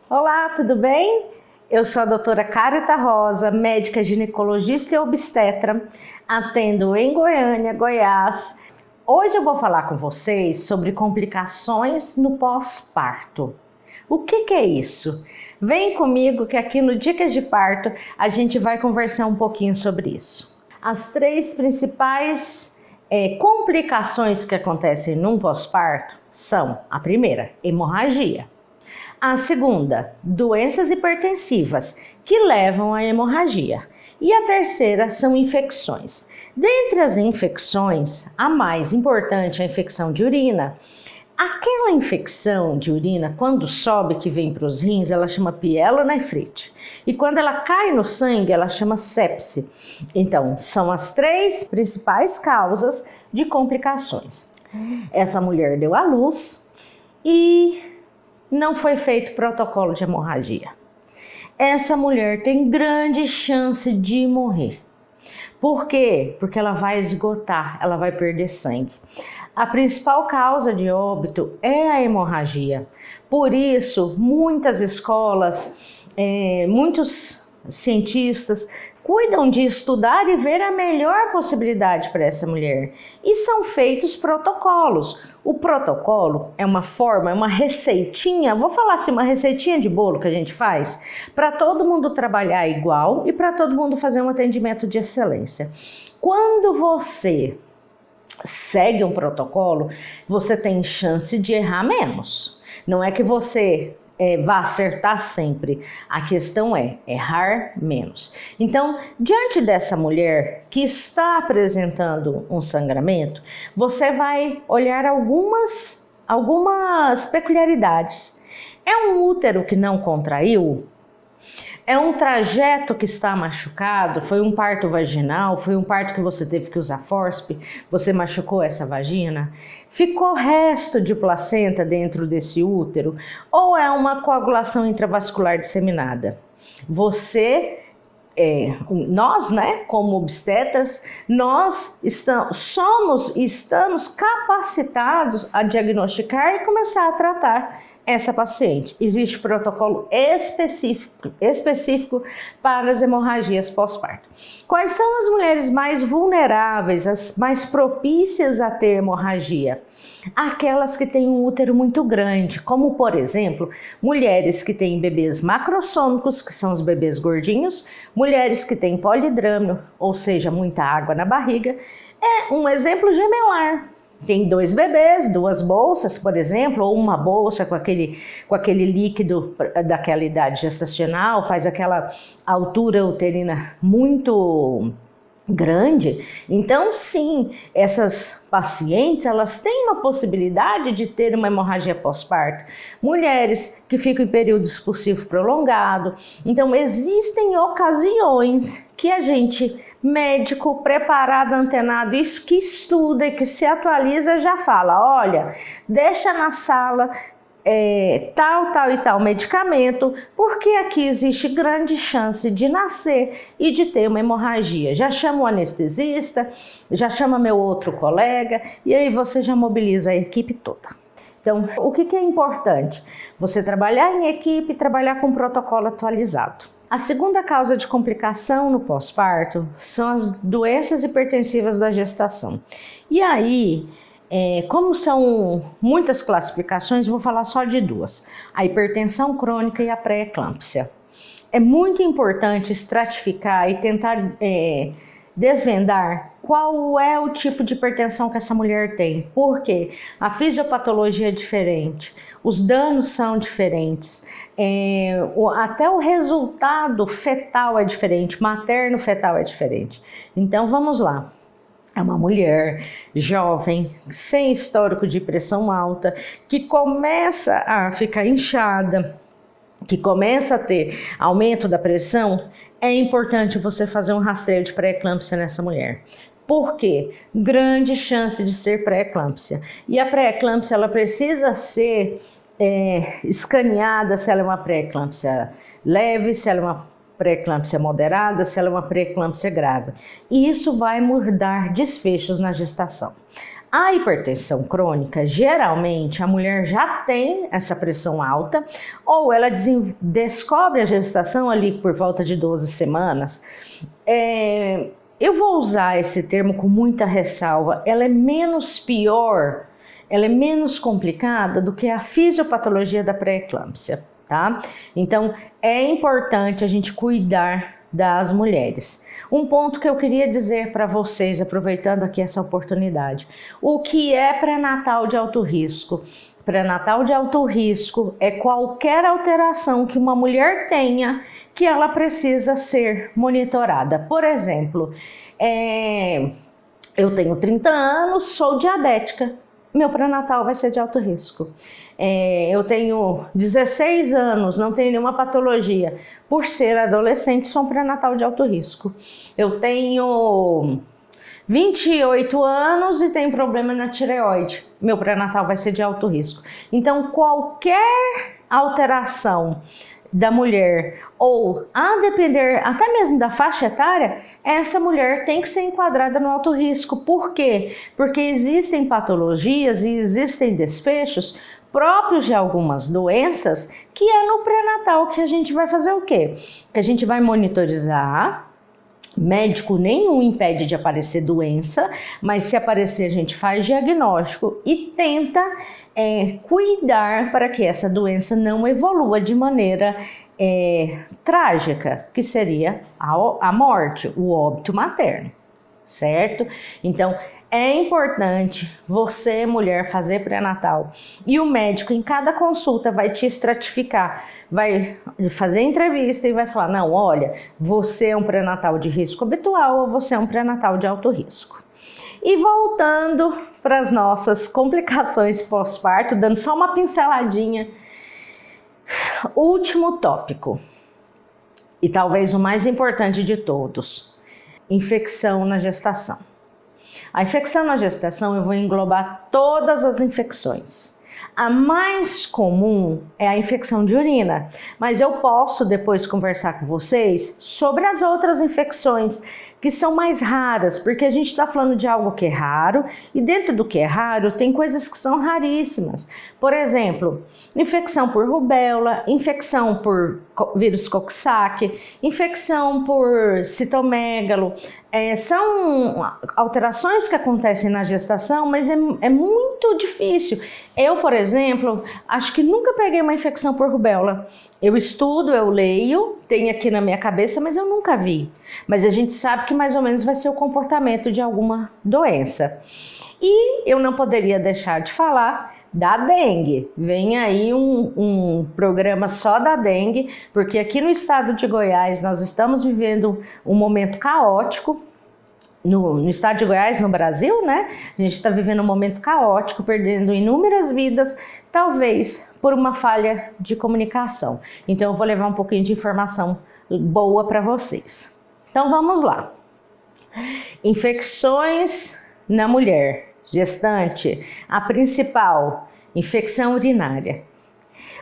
Olá, tudo bem? Eu sou a doutora Carita Rosa, médica ginecologista e obstetra, atendo em Goiânia, Goiás. Hoje eu vou falar com vocês sobre complicações no pós-parto. O que é isso? Vem comigo que aqui no Dicas de Parto a gente vai conversar um pouquinho sobre isso. As três principais complicações que acontecem num pós-parto são: a primeira, hemorragia. A segunda, doenças hipertensivas que levam à hemorragia. E a terceira são infecções. Dentre as infecções, a mais importante é a infecção de urina. Aquela infecção de urina, quando sobe, que vem para os rins, ela chama pielonefrite. E quando ela cai no sangue, ela chama sepse. Então, são as três principais causas de complicações. Essa mulher deu à luz e não foi feito protocolo de hemorragia. Essa mulher tem grande chance de morrer. Por quê? Porque ela vai esgotar, ela vai perder sangue. A principal causa de óbito é a hemorragia. Por isso, muitas escolas, muitos cientistas cuidam de estudar e ver a melhor possibilidade para essa mulher. E são feitos protocolos. O protocolo é uma forma, é uma receitinha, vou falar assim, uma receitinha de bolo que a gente faz para todo mundo trabalhar igual e para todo mundo fazer um atendimento de excelência. Quando você segue um protocolo, você tem chance de errar menos. Não é que você vá acertar sempre. A questão é errar menos. Então, diante dessa mulher que está apresentando um sangramento, você vai olhar algumas peculiaridades. É um útero que não contraiu? É um trajeto que está machucado? Foi um parto vaginal? Foi um parto que você teve que usar fórceps? Você machucou essa vagina? Ficou resto de placenta dentro desse útero? Ou é uma coagulação intravascular disseminada? Nós, como obstetras, nós estamos capacitados a diagnosticar e começar a tratar essa paciente. Existe protocolo específico para as hemorragias pós-parto. Quais são as mulheres mais vulneráveis, as mais propícias a ter hemorragia? Aquelas que têm um útero muito grande, como por exemplo, mulheres que têm bebês macrossômicos, que são os bebês gordinhos, mulheres que têm polidrâmino, ou seja, muita água na barriga. É um exemplo gemelar. Tem dois bebês, duas bolsas, por exemplo, ou uma bolsa com aquele líquido daquela idade gestacional, faz aquela altura uterina muito grande. Então, sim, essas pacientes, elas têm uma possibilidade de ter uma hemorragia pós-parto. Mulheres que ficam em período expulsivo prolongado. Então, existem ocasiões que a gente, médico preparado, antenado, isso que estuda e que se atualiza, já fala: olha, deixa na sala tal e tal medicamento, porque aqui existe grande chance de nascer e de ter uma hemorragia. Já chama o anestesista, já chama meu outro colega, e aí você já mobiliza a equipe toda. Então, o que é importante? Você trabalhar em equipe, trabalhar com protocolo atualizado. A segunda causa de complicação no pós-parto são as doenças hipertensivas da gestação. E aí, como são muitas classificações, vou falar só de duas: a hipertensão crônica e a pré-eclâmpsia. É muito importante estratificar e tentar desvendar qual é o tipo de hipertensão que essa mulher tem, porque a fisiopatologia é diferente, os danos são diferentes, até o resultado fetal é diferente, materno-fetal é diferente. Então vamos lá. É uma mulher jovem, sem histórico de pressão alta, que começa a ficar inchada, que começa a ter aumento da pressão. É importante você fazer um rastreio de pré-eclâmpsia nessa mulher. Por quê? Grande chance de ser pré-eclâmpsia. E a pré-eclâmpsia, ela precisa ser escaneada se ela é uma pré-eclâmpsia leve, se ela é uma pré-eclâmpsia moderada, se ela é uma pré-eclâmpsia grave. E isso vai mudar desfechos na gestação. A hipertensão crônica, geralmente a mulher já tem essa pressão alta, ou ela descobre a gestação ali por volta de 12 semanas. Eu vou usar esse termo com muita ressalva, ela é menos pior, ela é menos complicada do que a fisiopatologia da pré-eclâmpsia, tá? Então, é importante a gente cuidar das mulheres. Um ponto que eu queria dizer para vocês, aproveitando aqui essa oportunidade, o que é pré-natal de alto risco? Pré-natal de alto risco é qualquer alteração que uma mulher tenha que ela precisa ser monitorada. Por exemplo, eu tenho 30 anos, sou diabética, meu pré-natal vai ser de alto risco. Eu tenho 16 anos, não tenho nenhuma patologia. Por ser adolescente, sou um pré-natal de alto risco. Eu tenho 28 anos e tenho problema na tireoide. Meu pré-natal vai ser de alto risco. Então, qualquer alteração da mulher, ou a depender até mesmo da faixa etária, essa mulher tem que ser enquadrada no alto risco. Por quê? Porque existem patologias e existem desfechos próprios de algumas doenças que é no pré-natal que a gente vai fazer o quê? Que a gente vai monitorizar. Médico nenhum impede de aparecer doença, mas se aparecer a gente faz diagnóstico e tenta cuidar para que essa doença não evolua de maneira trágica, que seria a morte, o óbito materno, certo? Então, é importante você, mulher, fazer pré-natal e o médico em cada consulta vai te estratificar, vai fazer entrevista e vai falar, não, olha, você é um pré-natal de risco habitual ou você é um pré-natal de alto risco. E voltando para as nossas complicações pós-parto, dando só uma pinceladinha, último tópico e talvez o mais importante de todos, infecção na gestação. A infecção na gestação eu vou englobar todas as infecções. A mais comum é a infecção de urina, mas eu posso depois conversar com vocês sobre as outras infecções que são mais raras, porque a gente está falando de algo que é raro e dentro do que é raro tem coisas que são raríssimas. Por exemplo, infecção por rubéola, infecção por vírus Coxsackie, infecção por citomegalo. São alterações que acontecem na gestação, mas é muito difícil. Eu, por exemplo, acho que nunca peguei uma infecção por rubéola. Eu estudo, eu leio, tem aqui na minha cabeça, mas eu nunca vi. Mas a gente sabe que mais ou menos vai ser o comportamento de alguma doença. E eu não poderia deixar de falar da dengue. Vem aí um programa só da dengue, porque aqui no estado de Goiás nós estamos vivendo um momento caótico. No estado de Goiás, no Brasil, né? A gente está vivendo um momento caótico, perdendo inúmeras vidas, talvez por uma falha de comunicação. Então eu vou levar um pouquinho de informação boa para vocês. Então vamos lá. Infecções na mulher gestante, a principal, infecção urinária.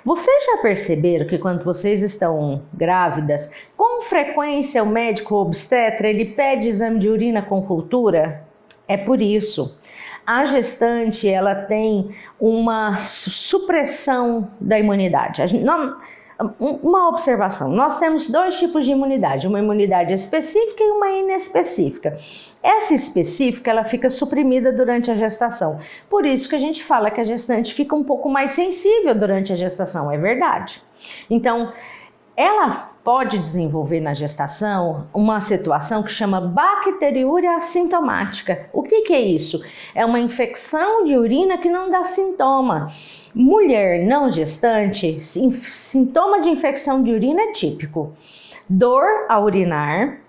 Vocês já perceberam que quando vocês estão grávidas, com frequência o médico obstetra ele pede exame de urina com cultura? É por isso. A gestante ela tem uma supressão da imunidade. Uma observação, nós temos dois tipos de imunidade, uma imunidade específica e uma inespecífica. Essa específica, ela fica suprimida durante a gestação. Por isso que a gente fala que a gestante fica um pouco mais sensível durante a gestação, é verdade. Então, ela pode desenvolver na gestação uma situação que chama bacteriúria assintomática. O que é isso? É uma infecção de urina que não dá sintoma. Mulher não gestante, sintoma de infecção de urina é típico. Dor ao urinar,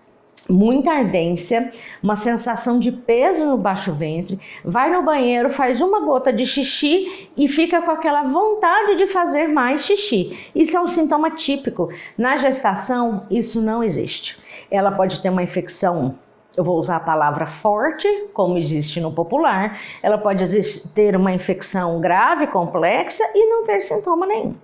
muita ardência, uma sensação de peso no baixo ventre, vai no banheiro, faz uma gota de xixi e fica com aquela vontade de fazer mais xixi. Isso é um sintoma típico. Na gestação, isso não existe. Ela pode ter uma infecção, eu vou usar a palavra forte, como existe no popular, ela pode ter uma infecção grave, complexa e não ter sintoma nenhum.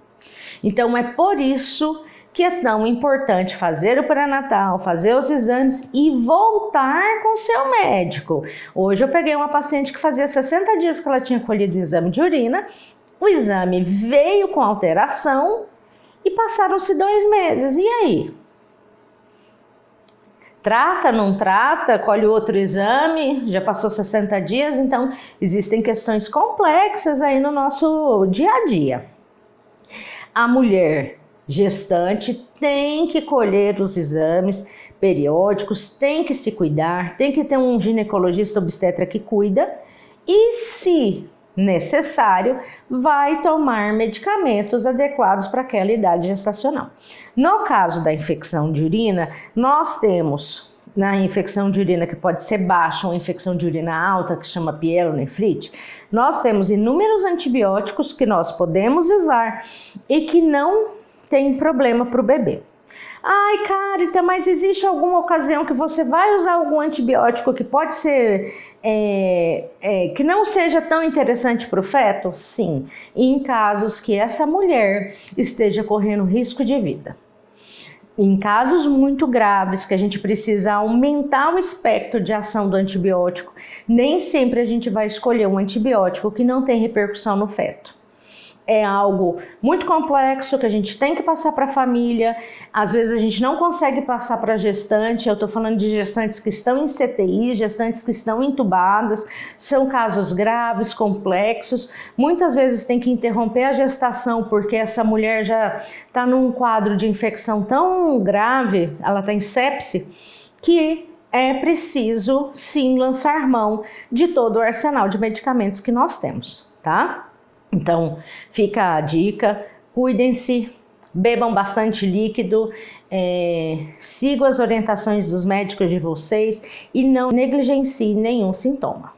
Então é por isso que é tão importante fazer o pré-natal, fazer os exames e voltar com o seu médico. Hoje eu peguei uma paciente que fazia 60 dias que ela tinha colhido o exame de urina, o exame veio com alteração e passaram-se 2 meses. E aí? Trata, não trata, colhe outro exame, já passou 60 dias, então existem questões complexas aí no nosso dia a dia. A mulher gestante tem que colher os exames periódicos, tem que se cuidar, tem que ter um ginecologista obstetra que cuida e, se necessário, vai tomar medicamentos adequados para aquela idade gestacional. No caso da infecção de urina, nós temos na infecção de urina que pode ser baixa ou infecção de urina alta, que chama pielonefrite, nós temos inúmeros antibióticos que nós podemos usar e que não tem problema para o bebê. Ai, Carita, mas existe alguma ocasião que você vai usar algum antibiótico que pode ser, que não seja tão interessante para o feto? Sim, em casos que essa mulher esteja correndo risco de vida. Em casos muito graves que a gente precisa aumentar o espectro de ação do antibiótico, nem sempre a gente vai escolher um antibiótico que não tem repercussão no feto. É algo muito complexo que a gente tem que passar para a família, às vezes a gente não consegue passar para a gestante. Eu estou falando de gestantes que estão em CTI, gestantes que estão entubadas, são casos graves, complexos, muitas vezes tem que interromper a gestação porque essa mulher já está num quadro de infecção tão grave, ela está em sepse, que é preciso sim lançar mão de todo o arsenal de medicamentos que nós temos, tá? Então, fica a dica, cuidem-se, bebam bastante líquido, sigam as orientações dos médicos de vocês e não negligenciem nenhum sintoma.